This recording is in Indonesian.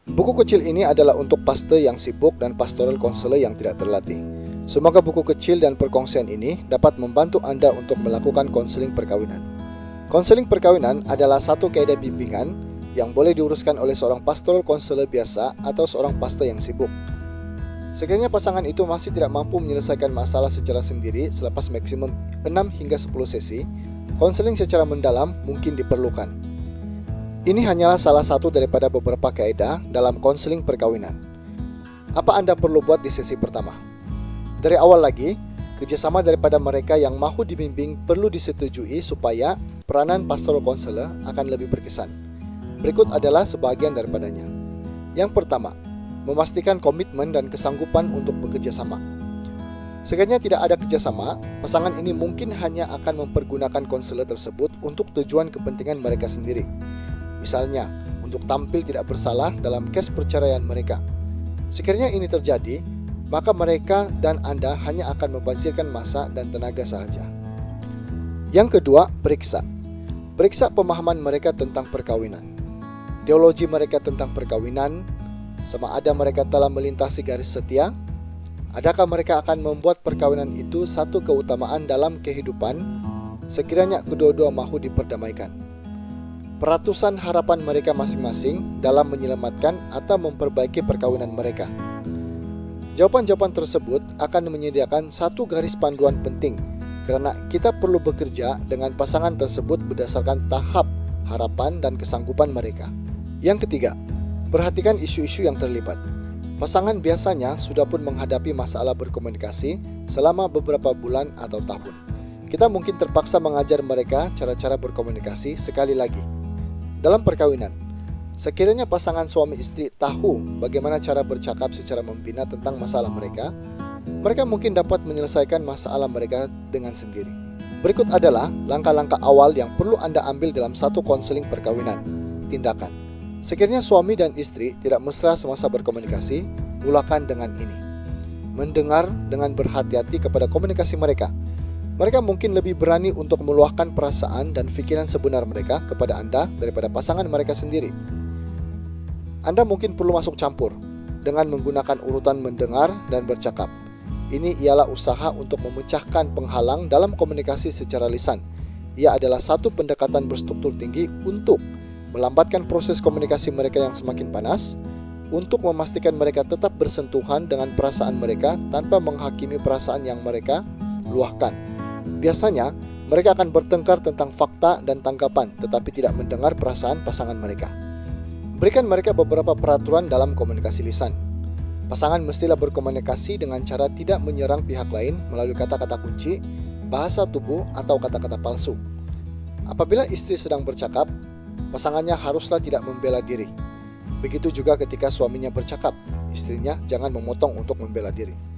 Buku kecil ini adalah untuk pastor yang sibuk dan pastoral konselor yang tidak terlatih. Semoga buku kecil dan perkongsian ini dapat membantu Anda untuk melakukan konseling perkawinan. Konseling perkawinan adalah satu kaidah bimbingan yang boleh diuruskan oleh seorang pastoral konselor biasa atau seorang pastor yang sibuk. Sekiranya pasangan itu masih tidak mampu menyelesaikan masalah secara sendiri selepas maksimum 6 hingga 10 sesi, konseling secara mendalam mungkin diperlukan. Ini hanyalah salah satu daripada beberapa kaidah dalam konseling perkawinan. Apa Anda perlu buat di sesi pertama? Dari awal lagi, kerjasama daripada mereka yang mahu dibimbing perlu disetujui supaya peranan pastoral konselor akan lebih berkesan. Berikut adalah sebagian daripadanya. Yang pertama, memastikan komitmen dan kesanggupan untuk bekerja sama. Sekiranya tidak ada kerjasama, pasangan ini mungkin hanya akan mempergunakan konselor tersebut untuk tujuan kepentingan mereka sendiri. Misalnya, untuk tampil tidak bersalah dalam kes perceraian mereka. Sekiranya ini terjadi, maka mereka dan Anda hanya akan membazirkan masa dan tenaga sahaja. Yang kedua, periksa. Periksa pemahaman mereka tentang perkawinan. Teologi mereka tentang perkawinan, sama ada mereka telah melintasi garis setia, adakah mereka akan membuat perkawinan itu satu keutamaan dalam kehidupan, sekiranya kedua-dua mahu diperdamaikan. Peratusan harapan mereka masing-masing dalam menyelamatkan atau memperbaiki perkawinan mereka. Jawaban-jawaban tersebut akan menyediakan satu garis panduan penting, karena kita perlu bekerja dengan pasangan tersebut berdasarkan tahap harapan dan kesanggupan mereka. Yang ketiga, perhatikan isu-isu yang terlibat. Pasangan biasanya sudah pun menghadapi masalah berkomunikasi selama beberapa bulan atau tahun. Kita mungkin terpaksa mengajar mereka cara-cara berkomunikasi sekali lagi. Dalam perkawinan, sekiranya pasangan suami istri tahu bagaimana cara bercakap secara membina tentang masalah mereka, mereka mungkin dapat menyelesaikan masalah mereka dengan sendiri. Berikut adalah langkah-langkah awal yang perlu Anda ambil dalam satu konseling perkawinan. Tindakan. Sekiranya suami dan istri tidak mesra semasa berkomunikasi, mulakan dengan ini. Mendengar dengan berhati-hati kepada komunikasi mereka. Mereka mungkin lebih berani untuk meluahkan perasaan dan pikiran sebenar mereka kepada Anda daripada pasangan mereka sendiri. Anda mungkin perlu masuk campur dengan menggunakan urutan mendengar dan bercakap. Ini ialah usaha untuk memecahkan penghalang dalam komunikasi secara lisan. Ia adalah satu pendekatan berstruktur tinggi untuk melambatkan proses komunikasi mereka yang semakin panas, untuk memastikan mereka tetap bersentuhan dengan perasaan mereka tanpa menghakimi perasaan yang mereka luahkan. Biasanya, mereka akan bertengkar tentang fakta dan tanggapan, tetapi tidak mendengar perasaan pasangan mereka. Berikan mereka beberapa peraturan dalam komunikasi lisan. Pasangan mestilah berkomunikasi dengan cara tidak menyerang pihak lain melalui kata-kata kunci, bahasa tubuh, atau kata-kata palsu. Apabila istri sedang bercakap, pasangannya haruslah tidak membela diri. Begitu juga ketika suaminya bercakap, istrinya jangan memotong untuk membela diri.